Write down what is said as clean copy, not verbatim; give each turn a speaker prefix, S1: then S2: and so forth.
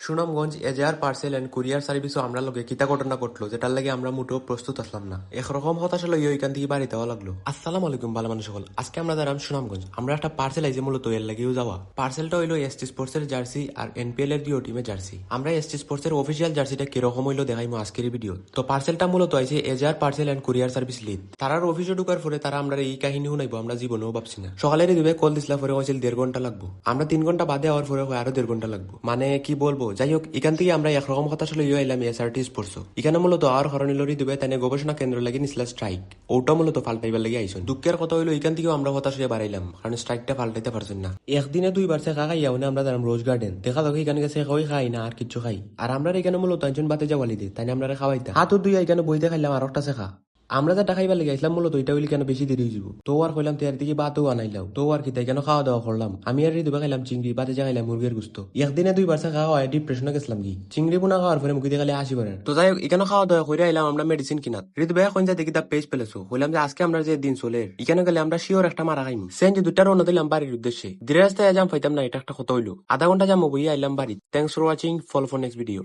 S1: Sunamganj এজার parcel and courier সার্ভিসও আমরা লগে কিতা ঘটনা ঘটলো যেটার লাগে আমরা মোটেও প্রস্তুত আসলাম না। একরকম হতাশা লইয়া ওইখান থেকে বাড়িতে হওয়া লাগলো। আসসালামু আলাইকুম ভালো মানুষ সকল, আজকে আমরা দাঁড়াম সুনামগঞ্জ। আমরা একটা পার্সেল আইছে মূলত এর লাগেও যাওয়া। পার্সেলটা হইলো এসটি স্পোর্টস এর জার্সি আর এনপিএল এর দুই টিমের জার্সি। আমরা এসটি স্পোর্টস এর অফিসিয়াল জার্সিটা কিরকম হইলো দেখাইমো আজকের ভিডিও। তো পার্সেলটা মূলত আইছে এজার পার্সেল এন্ড কুরিয়ার সার্ভিস লিড। তারার অফিসে ঢুকার পরে তারা আমরা এই কাহিনী শুনাইবো আমরা জীবনেও ভাবছি না। সকালের দিবে কল দিসলা পরে হয়েছিল 1.5 ঘন্টা লাগবো। আমরা 3 ঘন্টা বাদে হওয়ার পরে আরো 1.5 ঘন্টা লাগবো। মানে কি বলবো, যাই হোক এখান থেকে আমরা একরকম কথা আসলে আইলাম এসআরটি স্পোর্টস। এখানে মূলত আর হরণি লরি দিবে তাই গবেষণা কেন্দ্র লাগি নিসলা স্ট্রাইক, ওটা মূলত ফাল্টাইবার লাগি আইসন। দুঃখের কথা হইলো এখান থেকেও আমরা হতাশ হয়ে বাড়াইলাম, কারণ স্ট্রাইকটা ফাল্টাইতে পারছেন না। একদিনে 2 বার সে খাই আমরা দাঁড়াম রোজ গার্ডেন। দেখা দেখো এখানে গেছে খাই না আর কিছু খাই। আর আমরা এখানে মূলত একজন বাতে যাওয়ালি দিই তাই আমরা খাওয়াইতাম। হাত দুই এখানে বইতে খাইলাম আর একটা শেখা। আমরা যেটা খাইবার লেগে আসলাম মূলত ওইটা হইলে কেন বেশি দেরি হয়ে যাবো। তো আর কইলাম তেয়ার দিকে বাতেও আনাইলাম। তো আর কি তাই কেন খাওয়া দাওয়া করলাম। আমি আর দুবা খাইলাম চিংড়ি, বাতে যা খাইলাম মুরগির গুস্ত। একদিনে 2 বার খাওয়া হয় ডিপ্রেশনে গেছিলাম কি চিংড়ি পোনা খাওয়ার পরে মুখে খালি 80 বার। তো যাই হোক এখানে খাওয়া দাওয়া করে আইলাম আমরা মেডিসিন কিনাত। ঋতু ভাই কোন দেখি তা পেজ পেলেছো বললাম যে আজকে আমরা যে দিন চলে এখানে গেলে আমরা শিওর একটা মারা খাইম। সেন যে 2টা রওনা দিলাম বাড়ির উদ্দেশ্যে। ধীরে রাস্তায় যাম পাইতাম না, এটা একটা কথা হইলো। আধা ঘন্টা যাম বই আইলাম বাড়ি। Thanks for watching, follow for next video.